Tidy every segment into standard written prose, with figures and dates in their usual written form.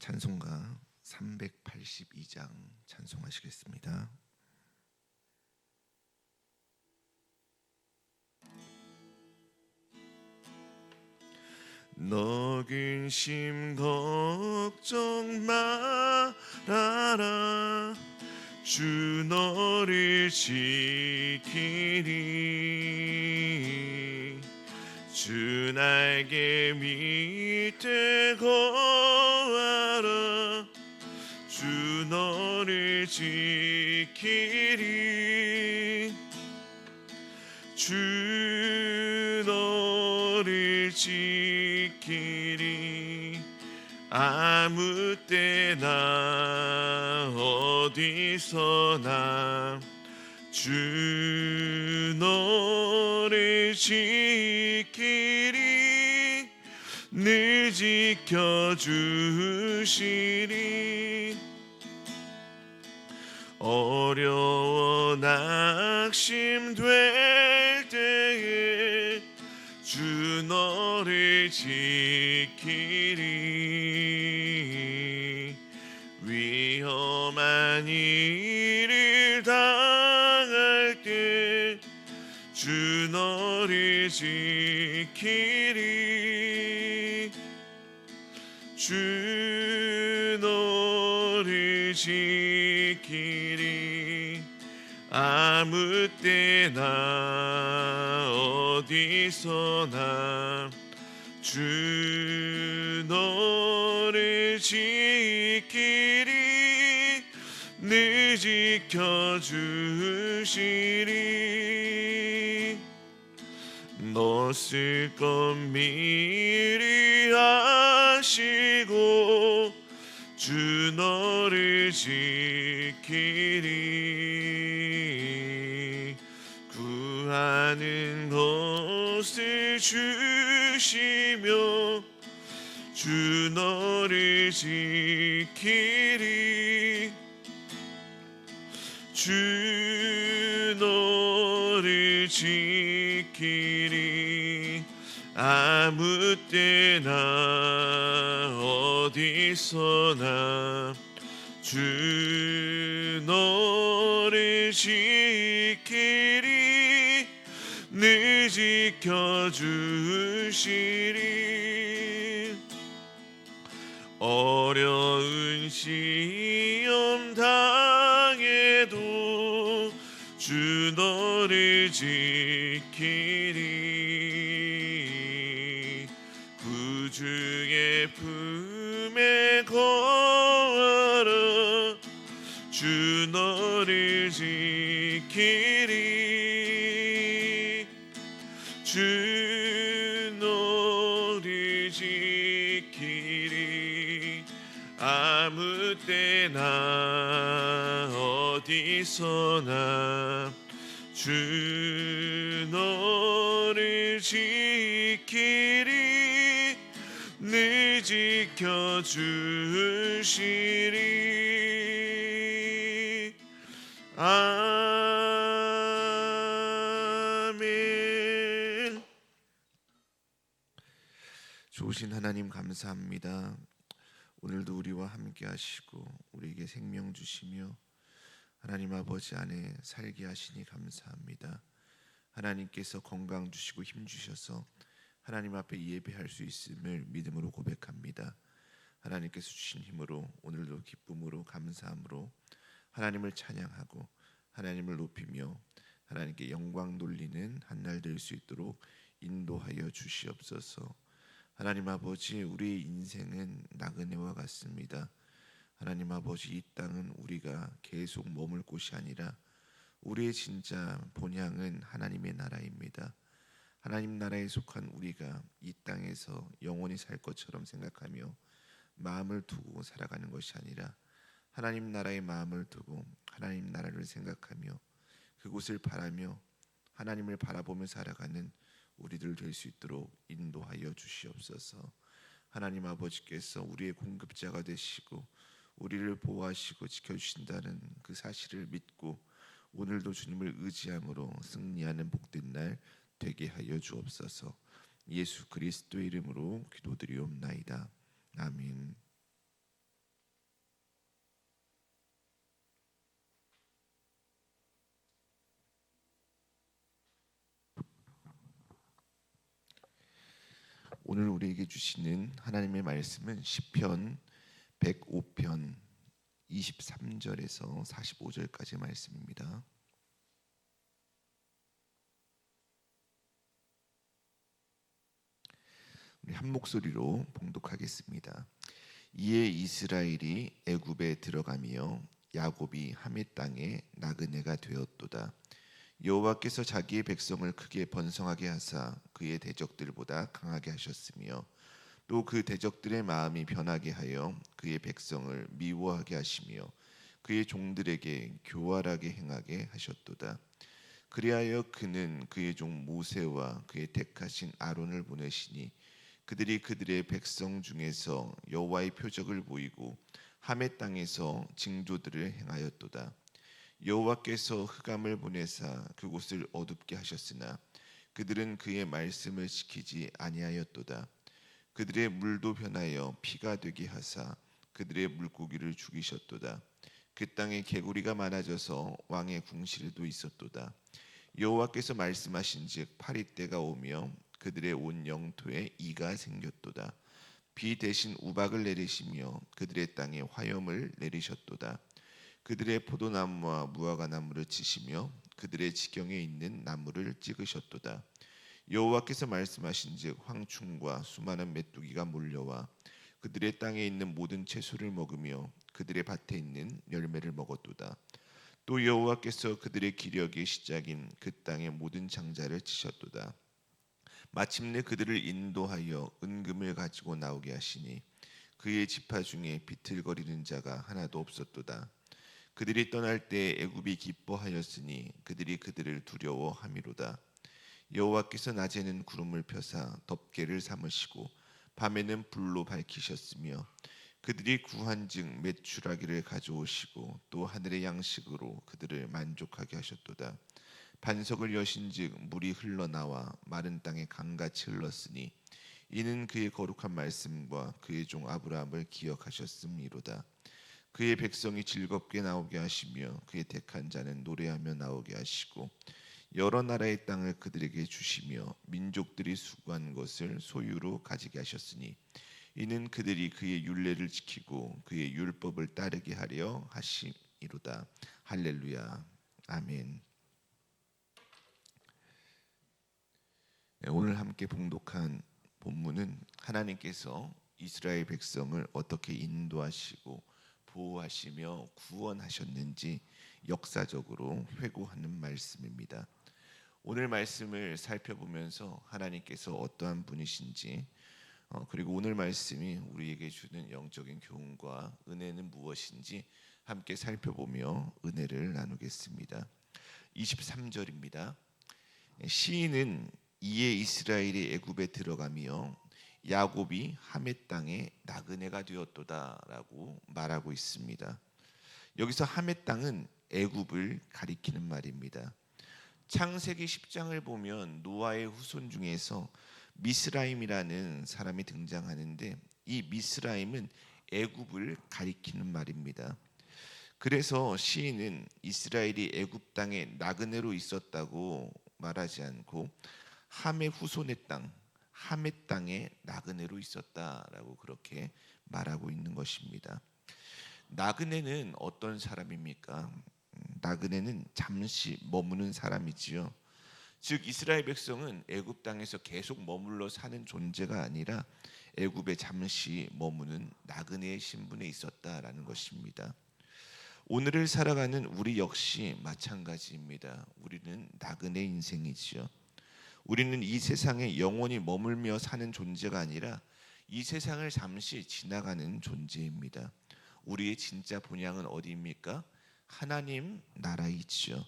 찬송가 382장 찬송하시겠습니다. 너 근심 걱정 말아라. 주 너를 지키리. 주 날개 밑에 거하라. 주 너를 지키리. 주 너를 지키리. 아무 때나 어디서나 주 너를 지키리. 늘 지켜주시리. 어려워 낙심될 때에 주 너를 지키리. 위험한 일을 당할 때 주 너를 지키리. 주 너를 지키리. 아무 때나 어디서나 주 너를 지키리. 늘 지켜주시리. 너 쓸 것 미리 아시고 주 너를 지키리. 구하는 것을 주시며 주 너를 지키리. 주 너를 지키리. 아무 때나 어디서나 주 너를 지키리. 늘 지켜주시리. 어려운 시험 당해도 주 너를 지키리. 구주의 품에 거하라. 주 너를 지키리. 주 너를 지키리. 아무 때나 어디서나 주 너를 지키리. 늘 지켜주시리. 아멘. 좋으신 하나님 감사합니다. 오늘도 우리와 함께 하시고 우리에게 생명 주시며 하나님 아버지 안에 살게 하시니 감사합니다. 하나님께서 건강 주시고 힘 주셔서 하나님 앞에 예배할 수 있음을 믿음으로 고백합니다. 하나님께서 주신 힘으로 오늘도 기쁨으로 감사함으로 하나님을 찬양하고 하나님을 높이며 하나님께 영광 돌리는 한날 될 수 있도록 인도하여 주시옵소서. 하나님 아버지, 우리의 인생은 나그네와 같습니다. 하나님 아버지, 이 땅은 우리가 계속 머물 곳이 아니라 우리의 진짜 본향은 하나님의 나라입니다. 하나님 나라에 속한 우리가 이 땅에서 영원히 살 것처럼 생각하며 마음을 두고 살아가는 것이 아니라 하나님 나라에 마음을 두고 하나님 나라를 생각하며 그곳을 바라며 하나님을 바라보며 살아가는 우리들 될 수 있도록 인도하여 주시옵소서. 하나님 아버지께서 우리의 공급자가 되시고 우리를 보호하시고 지켜주신다는 그 사실을 믿고 오늘도 주님을 의지함으로 승리하는 복된 날 되게 하여 주옵소서. 예수 그리스도의 이름으로 기도드리옵나이다. 아멘. 오늘 우리에게 주시는 하나님의 말씀은 시편 105편 23절에서 45절까지 말씀입니다. 우리 한 목소리로 봉독하겠습니다. 이에 이스라엘이 애굽에 들어가며 야곱이 하밋 땅에 나그네가 되었도다. 여호와께서 자기의 백성을 크게 번성하게 하사 그의 대적들보다 강하게 하셨으며 또 그 대적들의 마음이 변하게 하여 그의 백성을 미워하게 하시며 그의 종들에게 교활하게 행하게 하셨도다. 그리하여 그는 그의 종 모세와 그의 택하신 아론을 보내시니 그들이 그들의 백성 중에서 여호와의 표적을 보이고 하멜 땅에서 징조들을 행하였도다. 여호와께서 흑암을 보내사 그곳을 어둡게 하셨으나 그들은 그의 말씀을 지키지 아니하였도다. 그들의 물도 변하여 피가 되게 하사 그들의 물고기를 죽이셨도다. 그 땅에 개구리가 많아져서 왕의 궁실에도 있었도다. 여호와께서 말씀하신즉 파리때가 오며 그들의 온 영토에 이가 생겼도다. 비 대신 우박을 내리시며 그들의 땅에 화염을 내리셨도다. 그들의 포도나무와 무화과나무를 치시며 그들의 지경에 있는 나무를 찍으셨도다. 여호와께서 말씀하신즉 황충과 수많은 메뚜기가 몰려와 그들의 땅에 있는 모든 채소를 먹으며 그들의 밭에 있는 열매를 먹었도다. 또 여호와께서 그들의 기력의 시작인 그 땅의 모든 장자를 치셨도다. 마침내 그들을 인도하여 은금을 가지고 나오게 하시니 그의 지파 중에 비틀거리는 자가 하나도 없었도다. 그들이 떠날 때 애굽이 기뻐하였으니 그들이 그들을 두려워함이로다. 여호와께서 낮에는 구름을 펴사 덮개를 삼으시고 밤에는 불로 밝히셨으며 그들이 구한즉 메추라기를 가져오시고 또 하늘의 양식으로 그들을 만족하게 하셨도다. 반석을 여신즉 물이 흘러나와 마른 땅에 강같이 흘렀으니 이는 그의 거룩한 말씀과 그의 종 아브라함을 기억하셨음이로다. 그의 백성이 즐겁게 나오게 하시며 그의 택한 자는 노래하며 나오게 하시고 여러 나라의 땅을 그들에게 주시며 민족들이 수고한 것을 소유로 가지게 하셨으니 이는 그들이 그의 율례를 지키고 그의 율법을 따르게 하려 하심이로다. 할렐루야. 아멘. 오늘 함께 봉독한 본문은 하나님께서 이스라엘 백성을 어떻게 인도하시고 보호하시며 구원하셨는지 역사적으로 회고하는 말씀입니다. 오늘 말씀을 살펴보면서 하나님께서 어떠한 분이신지 그리고 오늘 말씀이 우리에게 주는 영적인 교훈과 은혜는 무엇인지 함께 살펴보며 은혜를 나누겠습니다. 23절입니다. 시인은 이에 이스라엘이 애굽에 들어가며 야곱이 하멜 땅에 나그네가 되었도다라고 말하고 있습니다. 여기서 하멜 땅은 애굽을 가리키는 말입니다. 창세기 10장을 보면 노아의 후손 중에서 미스라임이라는 사람이 등장하는데 이 미스라임은 애굽을 가리키는 말입니다. 그래서 시인은 이스라엘이 애굽 땅에 나그네로 있었다고 말하지 않고 함의 후손의 땅, 하멜 땅에 나그네로 있었다라고 그렇게 말하고 있는 것입니다. 나그네는 어떤 사람입니까? 나그네는 잠시 머무는 사람이지요. 즉 이스라엘 백성은 애굽 땅에서 계속 머물러 사는 존재가 아니라 애굽에 잠시 머무는 나그네의 신분에 있었다라는 것입니다. 오늘을 살아가는 우리 역시 마찬가지입니다. 우리는 나그네 인생이지요. 우리는 이 세상에 영원히 머물며 사는 존재가 아니라 이 세상을 잠시 지나가는 존재입니다. 우리의 진짜 본향은 어디입니까? 하나님 나라에 있죠.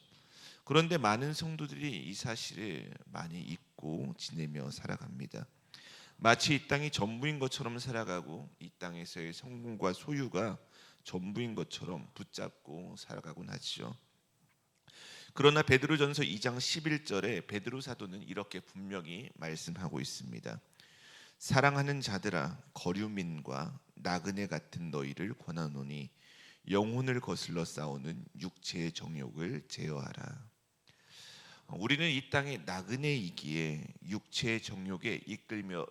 그런데 많은 성도들이 이 사실을 많이 잊고 지내며 살아갑니다. 마치 이 땅이 전부인 것처럼 살아가고 이 땅에서의 성공과 소유가 전부인 것처럼 붙잡고 살아가곤 하죠. 그러나 베드로전서 2장 11절에 베드로 사도는 이렇게 분명히 말씀하고 있습니다. 사랑하는 자들아 거류민과 나그네 같은 너희를 권하노니 영혼을 거슬러 싸우는 육체의 정욕을 제어하라. 우리는 이 땅에 나그네이기에 육체의 정욕에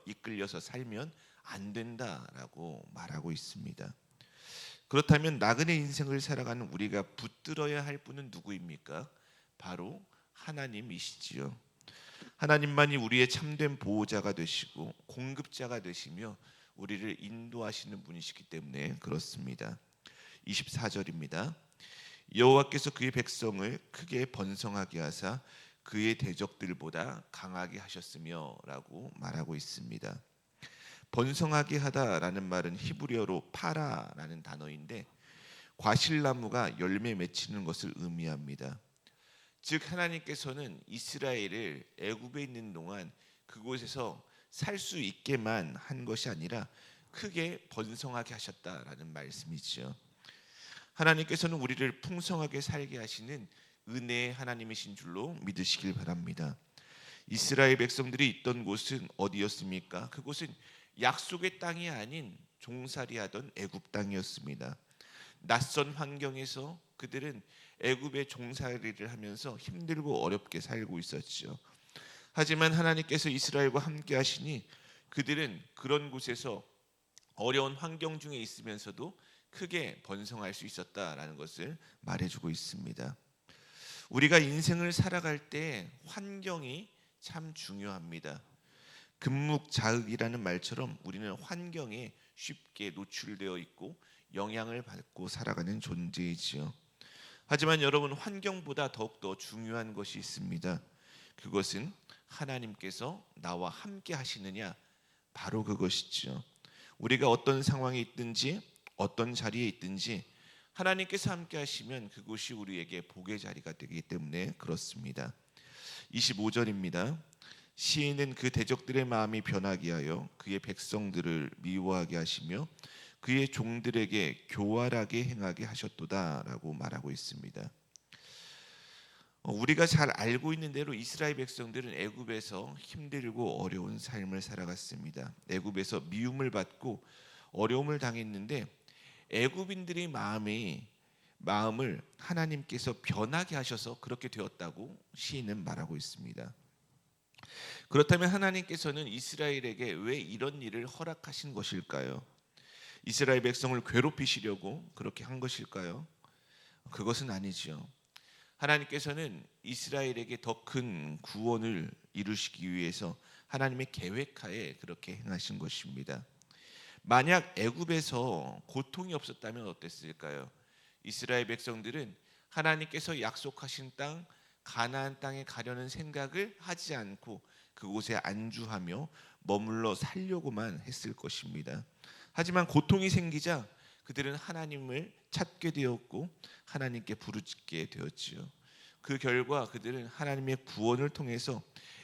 이끌려서 살면 안 된다라고 말하고 있습니다. 그렇다면 나그네 인생을 살아가는 우리가 붙들어야 할 분은 누구입니까? 바로 하나님이시지요. 하나님만이 우리의 참된 보호자가 되시고 공급자가 되시며 우리를 인도하시는 분이시기 때문에 그렇습니다. 24절입니다. 여호와께서 그의 백성을 크게 번성하게 하사 그의 대적들보다 강하게 하셨으며 라고 말하고 있습니다. 번성하게 하다라는 말은 히브리어로 파라라는 단어인데 과실나무가 열매 맺히는 것을 의미합니다. 즉 하나님께서는 이스라엘을 애굽에 있는 동안 그곳에서 살 수 있게만 한 것이 아니라 크게 번성하게 하셨다라는 말씀이지요. 하나님께서는 우리를 풍성하게 살게 하시는 은혜의 하나님이신 줄로 믿으시길 바랍니다. 이스라엘 백성들이 있던 곳은 어디였습니까? 그곳은 약속의 땅이 아닌 종살이하던 애굽 땅이었습니다. 낯선 환경에서 그들은 애굽의 종살이를 하면서 힘들고 어렵게 살고 있었죠. 하지만 하나님께서 이스라엘과 함께 하시니 그들은 그런 곳에서 어려운 환경 중에 있으면서도 크게 번성할 수 있었다라는 것을 말해주고 있습니다. 우리가 인생을 살아갈 때 환경이 참 중요합니다. 금묵자흑이라는 말처럼 우리는 환경에 쉽게 노출되어 있고 영향을 받고 살아가는 존재이지요. 하지만 여러분, 환경보다 더욱더 중요한 것이 있습니다. 그것은 하나님께서 나와 함께 하시느냐, 바로 그것이죠. 우리가 어떤 상황에 있든지 어떤 자리에 있든지 하나님께서 함께 하시면 그곳이 우리에게 복의 자리가 되기 때문에 그렇습니다. 25절입니다. 시인은 그 대적들의 마음이 변하게 하여 그의 백성들을 미워하게 하시며 그의 종들에게 교활하게 행하게 하셨도다라고 말하고 있습니다. 우리가 잘 알고 있는 대로 이스라엘 백성들은 애굽에서 힘들고 어려운 삶을 살아갔습니다. 애굽에서 미움을 받고 어려움을 당했는데 애굽인들의 마음을 하나님께서 변하게 하셔서 그렇게 되었다고 시인은 말하고 있습니다. 그렇다면 하나님께서는 이스라엘에게 왜 이런 일을 허락하신 것일까요? 이스라엘 백성을 괴롭히시려고 그렇게 한 것일까요? 그것은 아니지요. 하나님께서는 이스라엘에게 더 큰 구원을 이루시기 위해서 하나님의 계획하에 그렇게 행하신 것입니다. 만약 애굽에서 고통이 없었다면 어땠을까요? 이스라엘 백성들은 하나님께서 약속하신 땅 가나안 땅에 가려는 생각을 하지 않고 그곳에 안주하며 머물러 살려고만 했을 것입니다. 하지만 고통이 생기자 그들은 하나님을 찾게 되었고 하나님께 부르짖게 되었지요. 그 결과 그들은 하나님의 구원을 통해서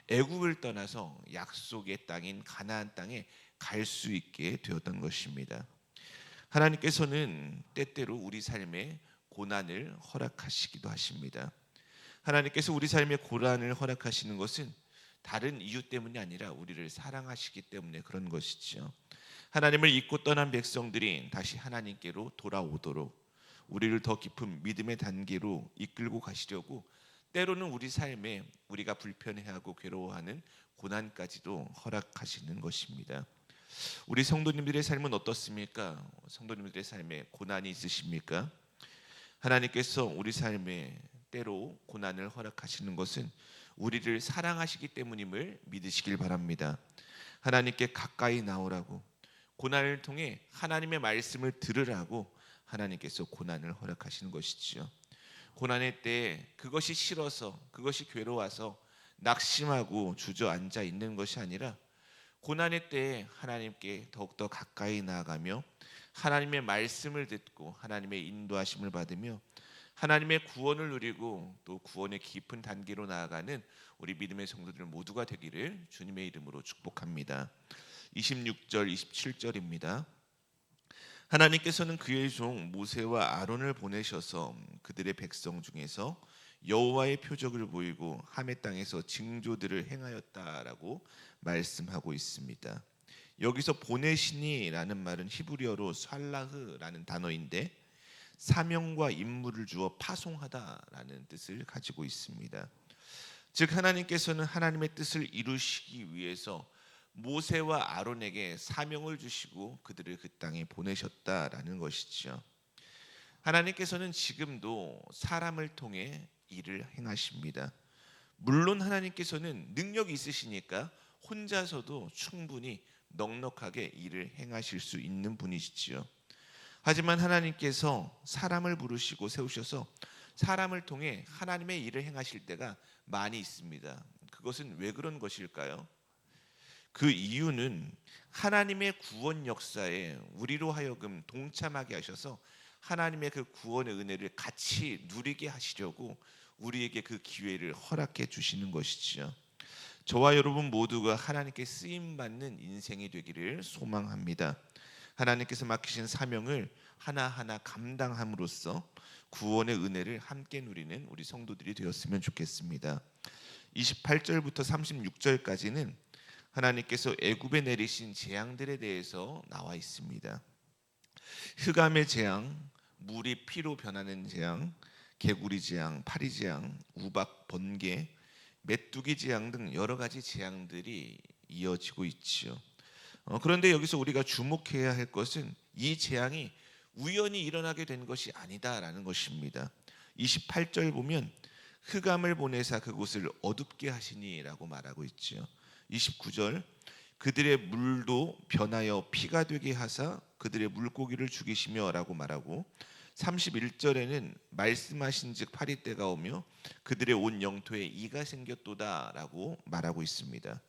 애굽을 떠나서 약속의 땅인 가나안 땅에 갈 수 있게 되었던 것입니다. 하나님께서는 때때로 우리 삶에 고난을 허락하시기도 하십니다. 하나님께서 우리 삶에 고난을 허락하시는 것은 다른 이유 때문이 아니라 우리를 사랑하시기 때문에 그런 것이지요. 하나님을 잊고 떠난 백성들이 다시 하나님께로 돌아오도록 우리를 더 깊은 믿음의 단계로 이끌고 가시려고 때로는 우리 삶에 우리가 불편해하고 괴로워하는 고난까지도 허락하시는 것입니다. 우리 성도님들의 삶은 어떻습니까? 성도님들의 삶에 고난이 있으십니까? 하나님께서 우리 삶에 때로 고난을 허락하시는 것은 우리를 사랑하시기 때문임을 믿으시길 바랍니다. 하나님께 가까이 나오라고, 고난을 통해 하나님의 말씀을 들으라고 하나님께서 고난을 허락하시는 것이지요. 고난의 때에 그것이 싫어서, 그것이 괴로워서 낙심하고 주저앉아 있는 것이 아니라 고난의 때에 하나님께 더욱더 가까이 나아가며 하나님의 말씀을 듣고 하나님의 인도하심을 받으며 하나님의 구원을 누리고 또 구원의 깊은 단계로 나아가는 우리 믿음의 성도들 모두가 되기를 주님의 이름으로 축복합니다. 26절 27절입니다. 하나님께서는 그의 종 모세와 아론을 보내셔서 그들의 백성 중에서 여호와의 표적을 보이고 함의 땅에서 징조들을 행하였다라고 말씀하고 있습니다. 여기서 보내시니라는 말은 히브리어로 살라흐라는 단어인데 사명과 임무를 주어 파송하다라는 뜻을 가지고 있습니다. 즉 하나님께서는 하나님의 뜻을 이루시기 위해서 모세와 아론에게 사명을 주시고 그들을 그 땅에 보내셨다라는 것이죠. 하나님께서는 지금도 사람을 통해 일을 행하십니다. 물론 하나님께서는 능력이 있으시니까 혼자서도 충분히 넉넉하게 일을 행하실 수 있는 분이시지요. 하지만 하나님께서 사람을 부르시고 세우셔서 사람을 통해 하나님의 일을 행하실 때가 많이 있습니다. 그것은 왜 그런 것일까요? 그 이유는 하나님의 구원 역사에 우리로 하여금 동참하게 하셔서 하나님의 그 구원의 은혜를 같이 누리게 하시려고 우리에게 그 기회를 허락해 주시는 것이지요. 저와 여러분 모두가 하나님께 쓰임 받는 인생이 되기를 소망합니다. 하나님께서 맡기신 사명을 하나하나 감당함으로써 구원의 은혜를 함께 누리는 우리 성도들이 되었으면 좋겠습니다. 28절부터 36절까지는 하나님께서 애굽에 내리신 재앙들에 대해서 나와 있습니다. 흑암의 재앙, 물이 피로 변하는 재앙, 개구리 재앙, 파리 재앙, 우박, 번개, 메뚜기 재앙 등 여러 가지 재앙들이 이어지고 있지요. 그런데 여기서 우리가 주목해야 할 것은 이 재앙이 우연히 일어나게 된 것이 아니다라는 것입니다. 28절 보면 흑암을 보내사 그곳을 어둡게 하시니라고 말하고 있지요. 29절 그들의 물도 변하여 피가 되게 하사 그들의 물고기를 죽이시며라고 말하고 31절에는 말씀하신즉 파리때가 오며 그들의 온 영토에 이가 생겼도다라고 말하고 있습니다.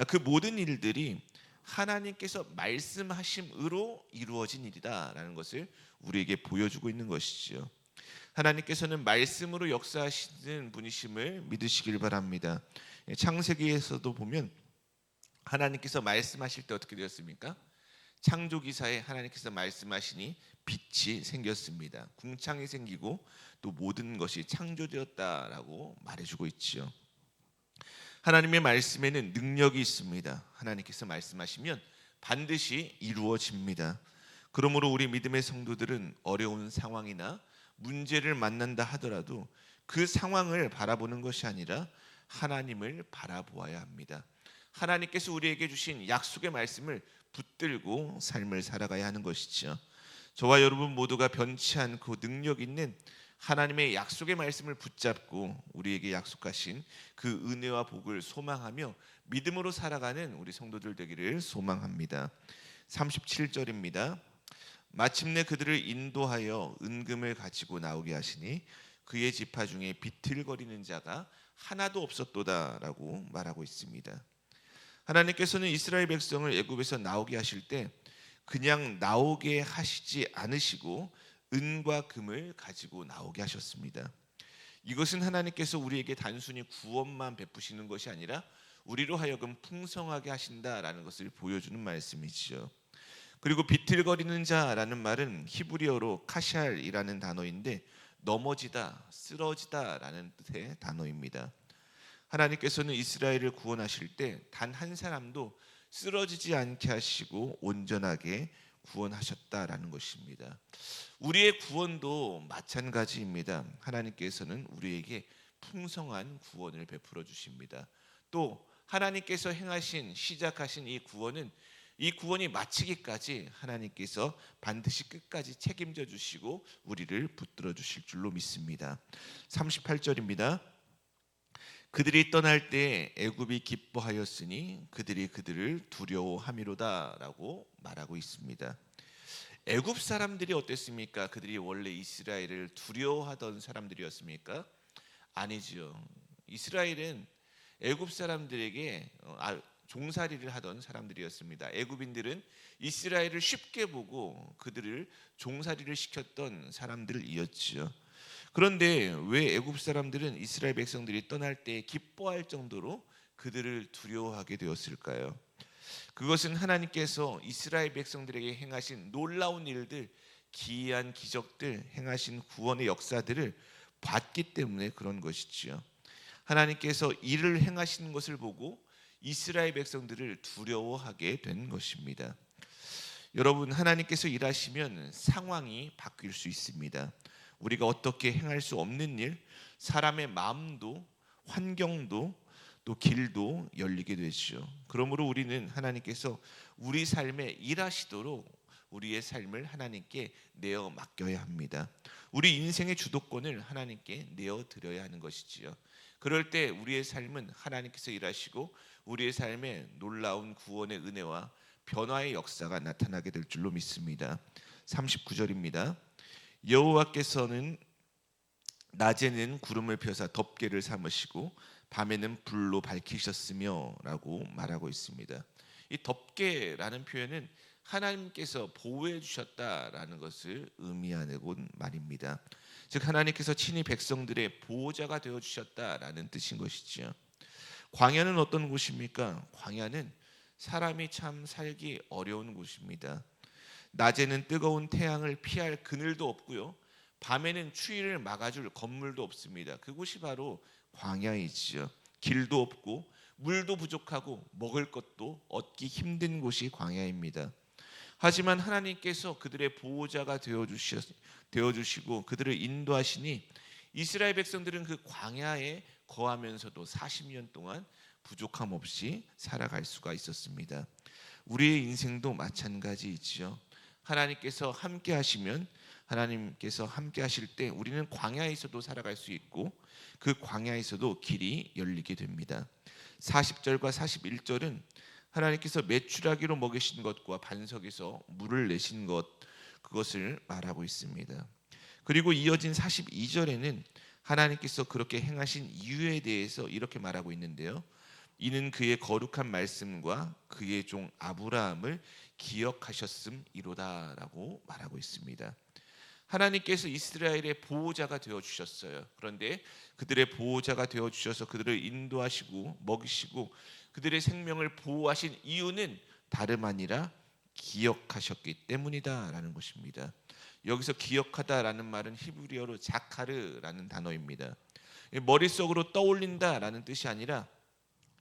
그 모든 일들이 하나님께서 말씀하심으로 이루어진 일이다라는 것을 우리에게 보여주고 있는 것이지요. 하나님께서는 말씀으로 역사하시는 분이심을 믿으시길 바랍니다. 창세기에서도 보면 하나님께서 말씀하실 때 어떻게 되었습니까? 창조기사에 하나님께서 말씀하시니 빛이 생겼습니다. 궁창이 생기고 또 모든 것이 창조되었다라고 말해주고 있지요. 하나님의 말씀에는 능력이 있습니다. 하나님께서 말씀하시면 반드시 이루어집니다. 그러므로 우리 믿음의 성도들은 어려운 상황이나 문제를 만난다 하더라도 그 상황을 바라보는 것이 아니라 하나님을 바라보아야 합니다. 하나님께서 우리에게 주신 약속의 말씀을 붙들고 삶을 살아가야 하는 것이죠. 저와 여러분 모두가 변치 않고 능력 있는 하나님의 약속의 말씀을 붙잡고 우리에게 약속하신 그 은혜와 복을 소망하며 믿음으로 살아가는 우리 성도들 되기를 소망합니다. 37절입니다. 마침내 그들을 인도하여 은금을 가지고 나오게 하시니 그의 지파 중에 비틀거리는 자가 하나도 없었도다라고 말하고 있습니다. 하나님께서는 이스라엘 백성을 애굽에서 나오게 하실 때 그냥 나오게 하시지 않으시고 은과 금을 가지고 나오게 하셨습니다. 이것은 하나님께서 우리에게 단순히 구원만 베푸시는 것이 아니라 우리로 하여금 풍성하게 하신다라는 것을 보여주는 말씀이지요. 그리고 비틀거리는 자라는 말은 히브리어로 카샬이라는 단어인데 넘어지다, 쓰러지다라는 뜻의 단어입니다. 하나님께서는 이스라엘을 구원하실 때 단 한 사람도 쓰러지지 않게 하시고 온전하게 구원하셨다라는 것입니다. 우리의 구원도 마찬가지입니다. 하나님께서는 우리에게 풍성한 구원을 베풀어 주십니다. 또 하나님께서 행하신 시작하신 이 구원이 마치기까지 하나님께서 반드시 끝까지 책임져 주시고 우리를 붙들어 주실 줄로 믿습니다. 38절입니다. 그들이 떠날 때 애굽이 기뻐하였으니 그들이 그들을 두려워함이로다라고 말하고 있습니다. 애굽 사람들이 어땠습니까? 그들이 원래 이스라엘을 두려워하던 사람들이었습니까? 아니지요. 이스라엘은 애굽 사람들에게 종살이를 하던 사람들이었습니다. 애굽인들은 이스라엘을 쉽게 보고 그들을 종살이를 시켰던 사람들이었지요. 그런데 왜 애굽 사람들은 이스라엘 백성들이 떠날 때 기뻐할 정도로 그들을 두려워하게 되었을까요? 그것은 하나님께서 이스라엘 백성들에게 행하신 놀라운 일들, 기이한 기적들, 행하신 구원의 역사들을 봤기 때문에 그런 것이지요. 하나님께서 일을 행하시는 것을 보고 이스라엘 백성들을 두려워하게 된 것입니다. 여러분, 하나님께서 일하시면 상황이 바뀔 수 있습니다. 우리가 어떻게 행할 수 없는 일, 사람의 마음도 환경도 또 길도 열리게 되죠. 그러므로 우리는 하나님께서 우리 삶에 일하시도록 우리의 삶을 하나님께 내어 맡겨야 합니다. 우리 인생의 주도권을 하나님께 내어 드려야 하는 것이지요. 그럴 때 우리의 삶은 하나님께서 일하시고 우리의 삶에 놀라운 구원의 은혜와 변화의 역사가 나타나게 될 줄로 믿습니다. 39절입니다. 여호와께서는 낮에는 구름을 펴사 덮개를 삼으시고 밤에는 불로 밝히셨으며 라고 말하고 있습니다. 이 덮개라는 표현은 하나님께서 보호해 주셨다라는 것을 의미하는 말입니다. 즉 하나님께서 친히 백성들의 보호자가 되어 주셨다라는 뜻인 것이지요. 광야는 어떤 곳입니까? 광야는 사람이 참 살기 어려운 곳입니다. 낮에는 뜨거운 태양을 피할 그늘도 없고요. 밤에는 추위를 막아줄 건물도 없습니다. 그곳이 바로 광야이지요. 길도 없고 물도 부족하고 먹을 것도 얻기 힘든 곳이 광야입니다. 하지만 하나님께서 그들의 보호자가 되어주시고 그들을 인도하시니 이스라엘 백성들은 그 광야에 거하면서도 40년 동안 부족함 없이 살아갈 수가 있었습니다. 우리의 인생도 마찬가지이지요. 하나님께서 함께 하시면 하나님께서 함께 하실 때 우리는 광야에서도 살아갈 수 있고 그 광야에서도 길이 열리게 됩니다. 40절과 41절은 하나님께서 메추라기로 먹이신 것과 반석에서 물을 내신 것 그것을 말하고 있습니다. 그리고 이어진 42절에는 하나님께서 그렇게 행하신 이유에 대해서 이렇게 말하고 있는데요. 이는 그의 거룩한 말씀과 그의 종 아브라함을 기억하셨음이로다라고 말하고 있습니다. 하나님께서 이스라엘의 보호자가 되어 주셨어요. 그런데 그들의 보호자가 되어 주셔서 그들을 인도하시고 먹이시고 그들의 생명을 보호하신 이유는 다름 아니라 기억하셨기 때문이다라는 것입니다. 여기서 기억하다라는 말은 히브리어로 자카르라는 단어입니다. 머릿속으로 떠올린다라는 뜻이 아니라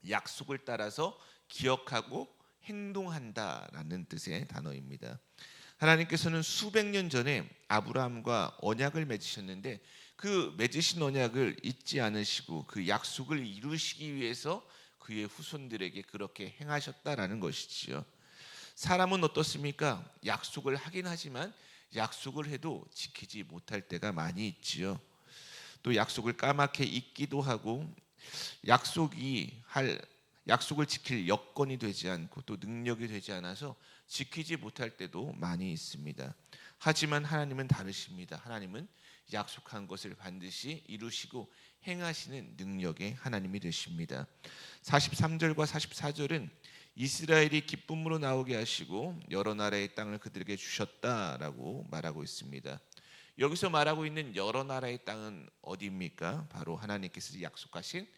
약속을 따라서 기억하고 행동한다라는 뜻의 단어입니다. 하나님께서는 수백 년 전에 아브라함과 언약을 맺으셨는데 그 맺으신 언약을 잊지 않으시고 그 약속을 이루시기 위해서 그의 후손들에게 그렇게 행하셨다라는 것이지요. 사람은 어떻습니까? 약속을 하긴 하지만 약속을 해도 지키지 못할 때가 많이 있지요. 또 약속을 까맣게 잊기도 하고 약속을 지킬 여건이 되지 않고 또 능력이 되지 않아서 지키지 못할 때도 많이 있습니다. 하지만 하나님은 다르십니다. 하나님은 약속한 것을 반드시 이루시고 행하시는 능력의 하나님이 되십니다. 43절과 44절은 이스라엘이 기쁨으로 나오게 하시고 여러 나라의 땅을 그들에게 주셨다라고 말하고 있습니다. 여기서 말하고 있는 여러 나라의 땅은 어디입니까? 바로 하나님께서 약속하신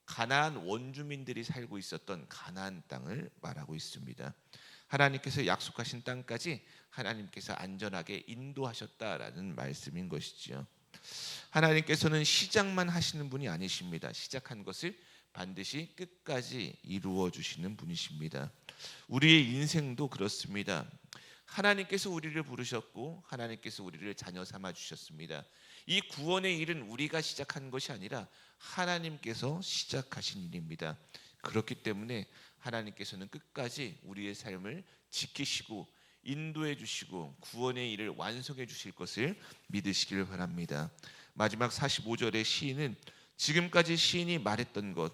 가나안 원주민들이 살고 있었던 가나안 땅을 말하고 있습니다. 하나님께서 약속하신 땅까지 하나님께서 안전하게 인도하셨다라는 말씀인 것이지요. 하나님께서는 시작만 하시는 분이 아니십니다. 시작한 것을 반드시 끝까지 이루어 주시는 분이십니다. 우리의 인생도 그렇습니다. 하나님께서 우리를 부르셨고 하나님께서 우리를 자녀 삼아 주셨습니다. 이 구원의 일은 우리가 시작한 것이 아니라 하나님께서 시작하신 일입니다. 그렇기 때문에 하나님께서는 끝까지 우리의 삶을 지키시고 인도해 주시고 구원의 일을 완성해 주실 것을 믿으시길 바랍니다. 마지막 45절의 시인은 지금까지 시인이 말했던 것,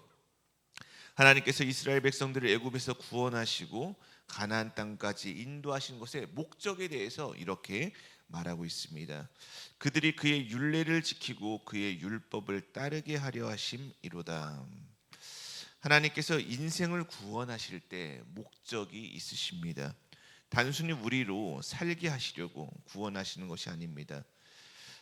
하나님께서 이스라엘 백성들을 애굽에서 구원하시고 가나안 땅까지 인도하신 것의 목적에 대해서 이렇게 말하고 있습니다. 그들이 그의 율례를 지키고 그의 율법을 따르게 하려 하심이로다. 하나님께서 인생을 구원하실 때 목적이 있으십니다. 단순히 우리로 살게 하시려고 구원하시는 것이 아닙니다.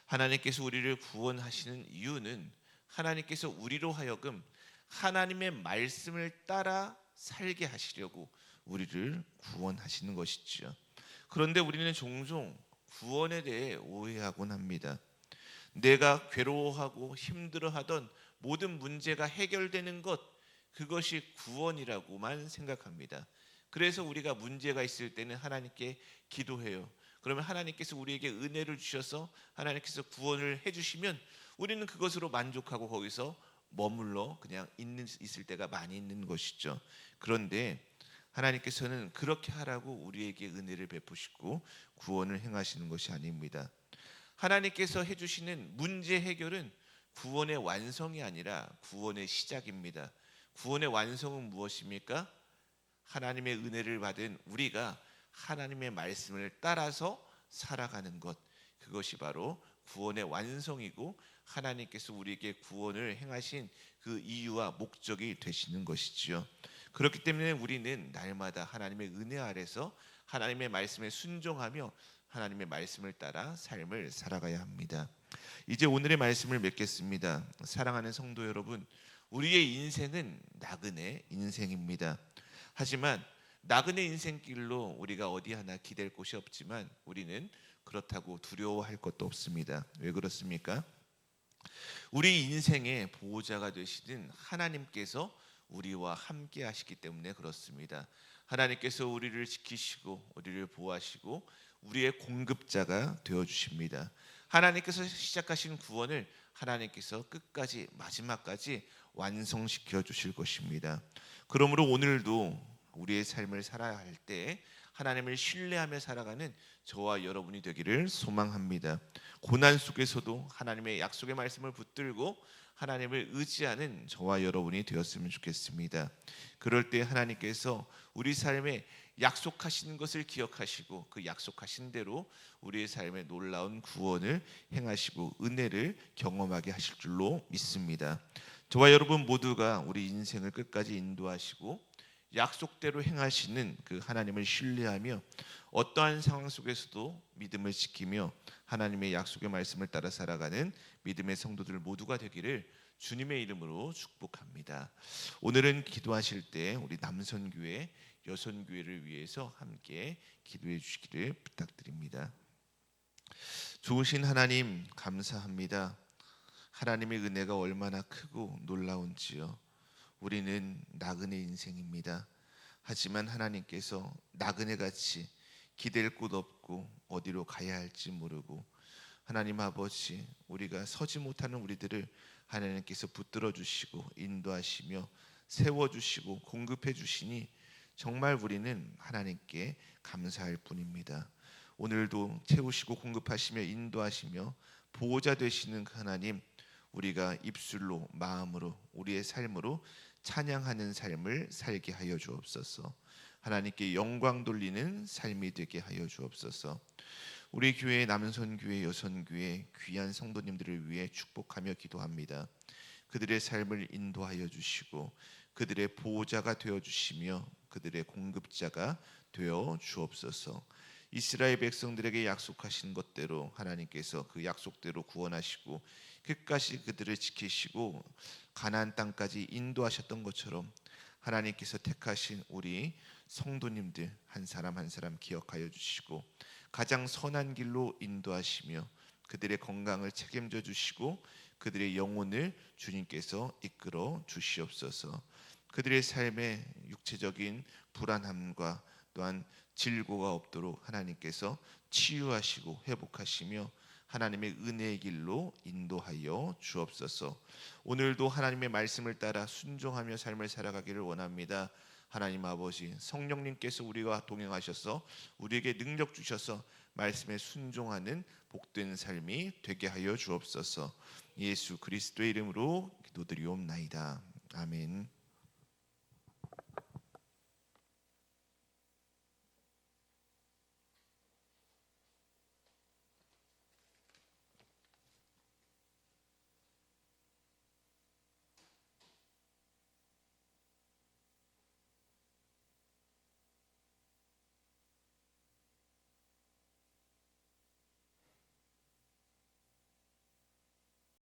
하나님께서 우리를 구원하시는 이유는 하나님께서 우리로 하여금 하나님의 말씀을 따라 살게 하시려고 우리를 구원하시는 것이지요. 그런데 우리는 종종 구원에 대해 오해하곤 합니다. 내가 괴로워하고 힘들어하던 모든 문제가 해결되는 것, 그것이 구원이라고만 생각합니다. 그래서 우리가 문제가 있을 때는 하나님께 기도해요. 그러면 하나님께서 우리에게 은혜를 주셔서 하나님께서 구원을 해주시면 우리는 그것으로 만족하고 거기서 머물러 그냥 있을 때가 많이 있는 것이죠. 그런데 하나님께서는 그렇게 하라고 우리에게 은혜를 베푸시고 구원을 행하시는 것이 아닙니다. 하나님께서 해주시는 문제 해결은 구원의 완성이 아니라 구원의 시작입니다. 구원의 완성은 무엇입니까? 하나님의 은혜를 받은 우리가 하나님의 말씀을 따라서 살아가는 것, 그것이 바로 구원의 완성이고 하나님께서 우리에게 구원을 행하신 그 이유와 목적이 되시는 것이지요. 그렇기 때문에 우리는 날마다 하나님의 은혜 아래서 하나님의 말씀에 순종하며 하나님의 말씀을 따라 삶을 살아가야 합니다. 이제 오늘의 말씀을 맺겠습니다. 사랑하는 성도 여러분, 우리의 인생은 나그네 인생입니다. 하지만 나그네 인생길로 우리가 어디 하나 기댈 곳이 없지만 우리는 그렇다고 두려워할 것도 없습니다. 왜 그렇습니까? 우리 인생의 보호자가 되시는 하나님께서 우리와 함께 하시기 때문에 그렇습니다. 하나님께서 우리를 지키시고 우리를 보호하시고 우리의 공급자가 되어 주십니다. 하나님께서 시작하신 구원을 하나님께서 끝까지 마지막까지 완성시켜 주실 것입니다. 그러므로 오늘도 우리의 삶을 살아야 할 때 하나님을 신뢰하며 살아가는 저와 여러분이 되기를 소망합니다. 고난 속에서도 하나님의 약속의 말씀을 붙들고 하나님을 의지하는 저와 여러분이 되었으면 좋겠습니다. 그럴 때 하나님께서 우리 삶에 약속하신 것을 기억하시고 그 약속하신 대로 우리의 삶에 놀라운 구원을 행하시고 은혜를 경험하게 하실 줄로 믿습니다. 저와 여러분 모두가 우리 인생을 끝까지 인도하시고 약속대로 행하시는 그 하나님을 신뢰하며 어떠한 상황 속에서도 믿음을 지키며 하나님의 약속의 말씀을 따라 살아가는 믿음의 성도들 모두가 되기를 주님의 이름으로 축복합니다. 오늘은 기도하실 때 우리 남선교회, 여선교회를 위해서 함께 기도해 주시기를 부탁드립니다. 좋으신 하나님 감사합니다. 하나님의 은혜가 얼마나 크고 놀라운지요. 우리는 나그네 인생입니다. 하지만 하나님께서 나그네같이 기댈 곳 없고 어디로 가야 할지 모르고 하나님 아버지 우리가 서지 못하는 우리들을 하나님께서 붙들어 주시고 인도하시며 세워주시고 공급해 주시니 정말 우리는 하나님께 감사할 뿐입니다. 오늘도 채우시고 공급하시며 인도하시며 보호자 되시는 그 하나님, 우리가 입술로 마음으로 우리의 삶으로 찬양하는 삶을 살게 하여 주옵소서. 하나님께 영광 돌리는 삶이 되게 하여 주옵소서. 우리 교회 남선교회 여선교회 귀한 성도님들을 위해 축복하며 기도합니다. 그들의 삶을 인도하여 주시고 그들의 보호자가 되어 주시며 그들의 공급자가 되어 주옵소서. 이스라엘 백성들에게 약속하신 것대로 하나님께서 그 약속대로 구원하시고 끝까지 그들을 지키시고 가나안 땅까지 인도하셨던 것처럼 하나님께서 택하신 우리 성도님들 한 사람 한 사람 기억하여 주시고 가장 선한 길로 인도하시며 그들의 건강을 책임져 주시고 그들의 영혼을 주님께서 이끌어 주시옵소서. 그들의 삶에 육체적인 불안함과 또한 질고가 없도록 하나님께서 치유하시고 회복하시며 하나님의 은혜의 길로 인도하여 주옵소서. 오늘도 하나님의 말씀을 따라 순종하며 삶을 살아가기를 원합니다. 하나님 아버지, 성령님께서 우리와 동행하셔서 우리에게 능력 주셔서 말씀에 순종하는 복된 삶이 되게 하여 주옵소서. 예수 그리스도의 이름으로 기도드리옵나이다. 아멘.